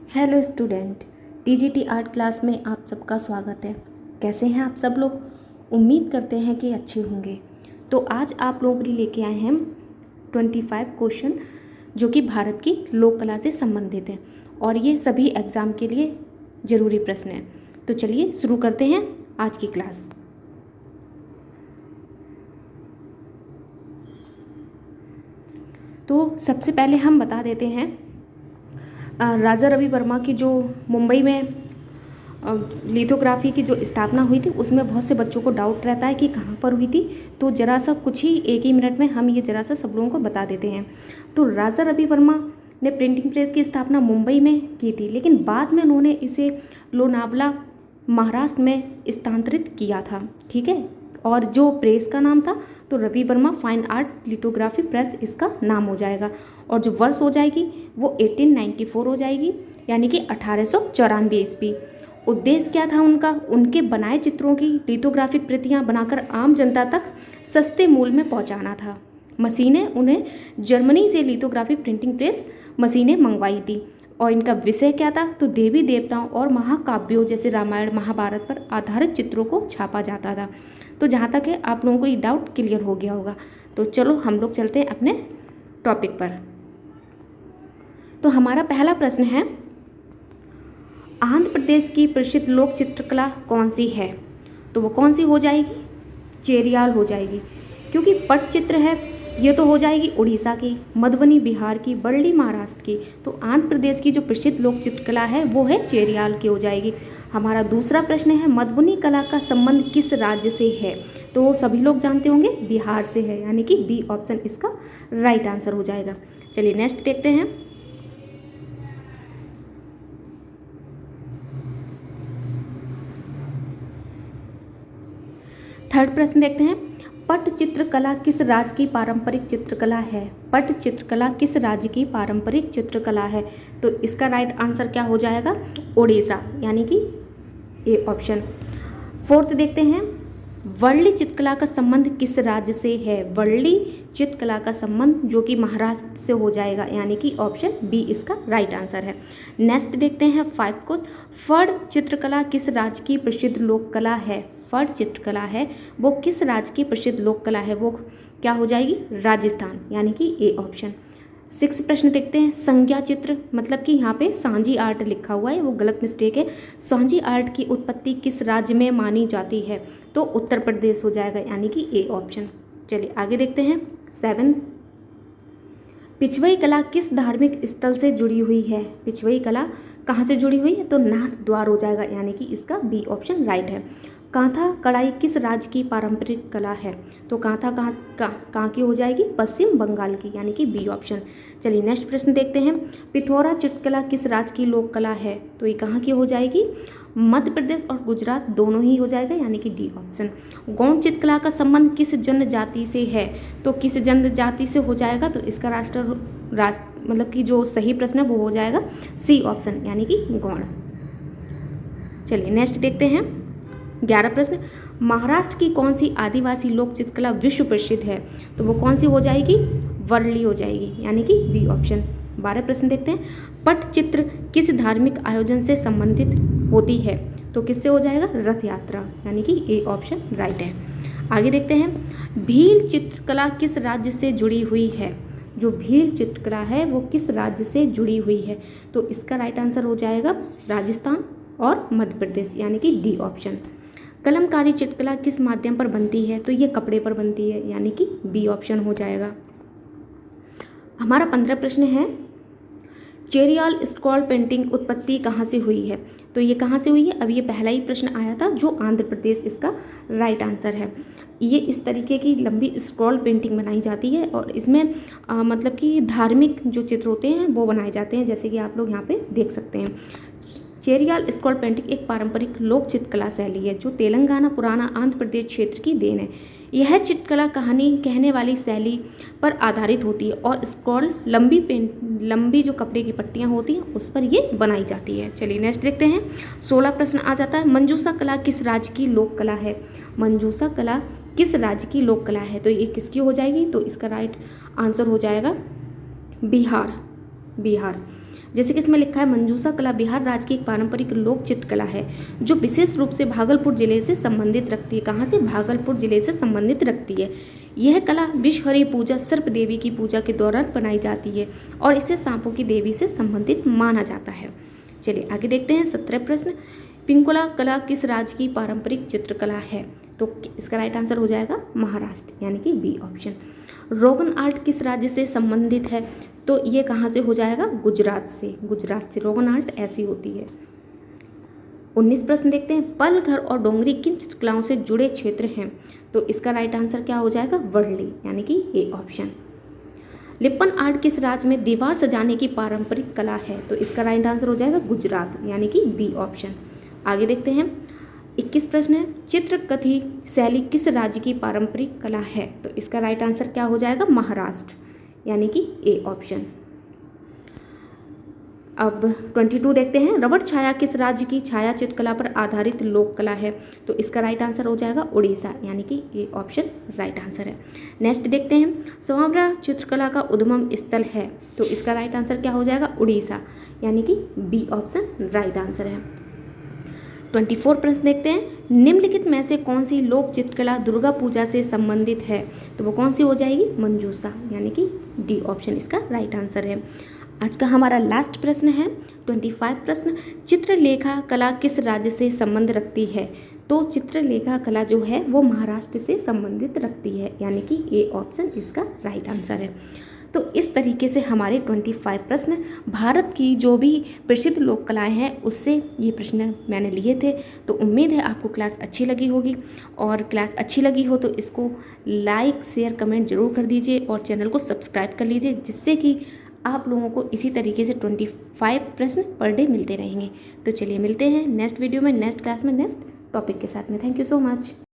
Hello student, TGT art class में आप सबका स्वागत है। कैसे हैं आप सब लोग? उम्मीद करते हैं कि अच्छे होंगे। तो आज आप लोगों के लिए लेके आए हैं 25 क्वेश्चन जो कि भारत की लोक कला से संबंधित हैं और ये सभी एग्ज़ाम के लिए ज़रूरी प्रश्न हैं। तो चलिए शुरू करते हैं आज की क्लास। तो सबसे पहले हम बता देते हैं राजा रवि वर्मा की जो मुंबई में लिथोग्राफी की जो स्थापना हुई थी उसमें बहुत से बच्चों को डाउट रहता है कि कहाँ पर हुई थी। तो ज़रा सा कुछ ही एक ही मिनट में हम ये ज़रा सा सब लोगों को बता देते हैं। तो राजा रवि वर्मा ने प्रिंटिंग प्रेस की स्थापना मुंबई में की थी, लेकिन बाद में उन्होंने इसे लोनावला महाराष्ट्र में स्थानांतरित किया था। ठीक है, और जो प्रेस का नाम था तो Ravi Varma fine art lithography press इसका नाम हो जाएगा। और जो वर्ष हो जाएगी वो 1894 हो जाएगी, यानी कि 1894 ईस्वी। उद्देश्य क्या था उनका? उनके बनाए चित्रों की लिथोग्राफिक प्रतियां बनाकर आम जनता तक सस्ते मूल्य में पहुंचाना था। मशीनें उन्हें जर्मनी से लिथोग्राफी प्रिंटिंग प्रेस मशीनें मंगवाई थी। और इनका विषय क्या था? तो देवी देवताओं और महाकाव्यों जैसे रामायण महाभारत पर आधारित चित्रों को छापा जाता था। तो जहाँ तक है आप लोगों को ये डाउट क्लियर हो गया होगा। तो चलो हम लोग चलते हैं अपने टॉपिक पर। तो हमारा पहला प्रश्न है, आंध्र प्रदेश की प्रसिद्ध लोक चित्रकला कौन सी है? तो वो कौन सी हो जाएगी? चेरियाल हो जाएगी, क्योंकि पटचित्र है ये तो हो जाएगी उड़ीसा की, मधुबनी बिहार की, वर्ली महाराष्ट्र की। तो आंध्र प्रदेश की जो प्रसिद्ध लोक चित्रकला है वो है चेरियाल की हो जाएगी। हमारा दूसरा प्रश्न है, मधुबनी कला का संबंध किस राज्य से है? तो सभी लोग जानते होंगे बिहार से है, यानी कि बी ऑप्शन इसका राइट आंसर हो जाएगा। चलिए नेक्स्ट देखते हैं। थर्ड प्रश्न देखते हैं, पट चित्रकला किस राज्य की पारंपरिक चित्रकला है? पट चित्रकला किस राज्य की पारंपरिक चित्रकला है? तो इसका राइट आंसर क्या हो जाएगा? उड़ीसा, यानी कि ए ऑप्शन। फोर्थ देखते हैं, वर्ली चित्रकला का संबंध किस राज्य से है? वर्ली चित्रकला का संबंध जो कि महाराष्ट्र से हो जाएगा, यानी कि ऑप्शन बी इसका राइट आंसर है। नेक्स्ट देखते हैं 5 को, फड़ चित्रकला किस राज्य की प्रसिद्ध लोक कला है? फड़ चित्रकला है वो किस राज्य की प्रसिद्ध लोक कला है? वो क्या हो जाएगी? राजस्थान, यानी कि ए ऑप्शन। 6 प्रश्न देखते हैं, संज्ञा चित्र मतलब कि यहाँ पे सांझी आर्ट लिखा हुआ है, वो गलत मिस्टेक है। सांझी आर्ट की उत्पत्ति किस राज्य में मानी जाती है? तो उत्तर प्रदेश हो जाएगा, यानी कि ए ऑप्शन। चलिए आगे देखते हैं 7, पिछवई कला किस धार्मिक स्थल से जुड़ी हुई है? पिछवई कला कहाँ से जुड़ी हुई है? तो नाथ द्वार हो जाएगा, यानी कि इसका बी ऑप्शन राइट है। कांथा कढ़ाई किस राज्य की पारंपरिक कला है? तो कांथा कहाँ की हो जाएगी? पश्चिम बंगाल की, यानी कि बी ऑप्शन। चलिए नेक्स्ट प्रश्न देखते हैं, पिथौरा चित्रकला किस राज्य की लोक कला है? तो ये कहाँ की हो जाएगी? मध्य प्रदेश और गुजरात दोनों ही हो जाएगा, यानी कि डी ऑप्शन। गौड़ चित्रकला का संबंध किस जनजाति से है? तो किस जनजाति से हो जाएगा? तो इसका मतलब कि जो सही प्रश्न है वो हो जाएगा सी ऑप्शन, यानी कि गौड़। चलिए नेक्स्ट देखते हैं 11 प्रश्न, महाराष्ट्र की कौन सी आदिवासी लोक चित्रकला विश्व प्रसिद्ध है? तो वो कौन सी हो जाएगी? वर्ली हो जाएगी, यानी कि बी ऑप्शन। 12 प्रश्न देखते हैं, पटचित्र किस धार्मिक आयोजन से संबंधित होती है? तो किससे हो जाएगा? रथ यात्रा, यानी कि ए ऑप्शन राइट है। आगे देखते हैं, भील चित्रकला किस राज्य से जुड़ी हुई है? जो भील चित्रकला है वो किस राज्य से जुड़ी हुई है? तो इसका राइट आंसर हो जाएगा राजस्थान और मध्य प्रदेश, यानी कि डी ऑप्शन। कलमकारी चित्रकला किस माध्यम पर बनती है? तो ये कपड़े पर बनती है, यानी कि बी ऑप्शन हो जाएगा। हमारा 15 प्रश्न है, चेरियाल स्क्रॉल पेंटिंग उत्पत्ति कहाँ से हुई है? तो ये कहाँ से हुई है? अब ये पहला ही प्रश्न आया था, जो आंध्र प्रदेश इसका राइट आंसर है। ये इस तरीके की लंबी स्क्रॉल पेंटिंग बनाई जाती है और इसमें मतलब कि धार्मिक जो चित्र होते हैं वो बनाए जाते हैं, जैसे कि आप लोग यहाँ पे देख सकते हैं। चेरियाल स्क्रॉल पेंटिंग एक पारंपरिक लोक चित्रकला शैली है जो तेलंगाना पुराना आंध्र प्रदेश क्षेत्र की देन है। यह चित्रकला कहानी कहने वाली शैली पर आधारित होती है और स्क्रॉल लंबी जो कपड़े की पट्टियाँ होती हैं उस पर ये बनाई जाती है। चलिए नेक्स्ट देखते हैं। 16 प्रश्न आ जाता है, मंजूषा कला किस राज्य की लोक कला है? मंजूषा कला किस राज्य की लोक कला है? तो ये किसकी हो जाएगी? तो इसका राइट आंसर हो जाएगा बिहार। जैसे कि इसमें लिखा है मंजूषा कला बिहार राज्य की एक पारंपरिक लोक चित्रकला है जो विशेष रूप से भागलपुर जिले से संबंधित रखती है। कहाँ से? भागलपुर जिले से संबंधित रखती है। यह कला विश्वहरी पूजा सर्प देवी की पूजा के दौरान बनाई जाती है और इसे सांपों की देवी से संबंधित माना जाता है। चलिए आगे देखते हैं 17 प्रश्न। पिंकोला कला किस राज्य की पारंपरिक चित्रकला है? तो इसका राइट आंसर हो जाएगा महाराष्ट्र, यानी कि बी ऑप्शन। रोगन आर्ट किस राज्य से संबंधित है? तो ये कहाँ से हो जाएगा? गुजरात से। गुजरात से रोगन आर्ट ऐसी होती है। 19 प्रश्न देखते हैं। पलघर और डोंगरी किन चित्रकलाओं से जुड़े क्षेत्र हैं? तो इसका राइट आंसर क्या हो जाएगा? वर्ली, यानी कि ए ऑप्शन। लिप्पन आर्ट किस राज्य में दीवार सजाने की पारंपरिक कला है? तो इसका राइट आंसर हो जाएगा गुजरात, यानी कि बी ऑप्शन। आगे देखते हैं 21 प्रश्न है। चित्रकथी शैली किस राज्य की पारंपरिक कला है? तो इसका राइट आंसर क्या हो जाएगा? महाराष्ट्र, यानी कि ए ऑप्शन। अब 22 देखते हैं। रबड़ छाया किस राज्य की छाया चित्रकला पर आधारित लोक कला है? तो इसका राइट आंसर हो जाएगा उड़ीसा, यानी कि ए ऑप्शन राइट आंसर है। नेक्स्ट देखते हैं। स्वयंवर चित्रकला का उद्गम स्थल है? तो इसका राइट आंसर क्या हो जाएगा? उड़ीसा, यानी कि बी ऑप्शन राइट आंसर है। 24 प्रश्न देखते हैं। निम्नलिखित में से कौन सी लोक चित्रकला दुर्गा पूजा से संबंधित है? तो वो कौन सी हो जाएगी? मंजूषा, यानी कि डी ऑप्शन इसका राइट आंसर है। आज का हमारा लास्ट प्रश्न है 25 प्रश्न। चित्रलेखा कला किस राज्य से संबंध रखती है? तो चित्रलेखा कला जो है वो महाराष्ट्र से संबंधित रखती है, यानी कि ए ऑप्शन इसका राइट आंसर है। तो इस तरीके से हमारे 25 प्रश्न भारत की जो भी प्रसिद्ध लोक कलाएँ हैं उससे ये प्रश्न मैंने लिए थे। तो उम्मीद है आपको क्लास अच्छी लगी होगी, और क्लास अच्छी लगी हो तो इसको लाइक शेयर कमेंट जरूर कर दीजिए और चैनल को सब्सक्राइब कर लीजिए, जिससे कि आप लोगों को इसी तरीके से 25 प्रश्न पर डे मिलते रहेंगे। तो चलिए मिलते हैं नेक्स्ट वीडियो में, नेक्स्ट क्लास में, नेक्स्ट टॉपिक के साथ में। Thank you so much.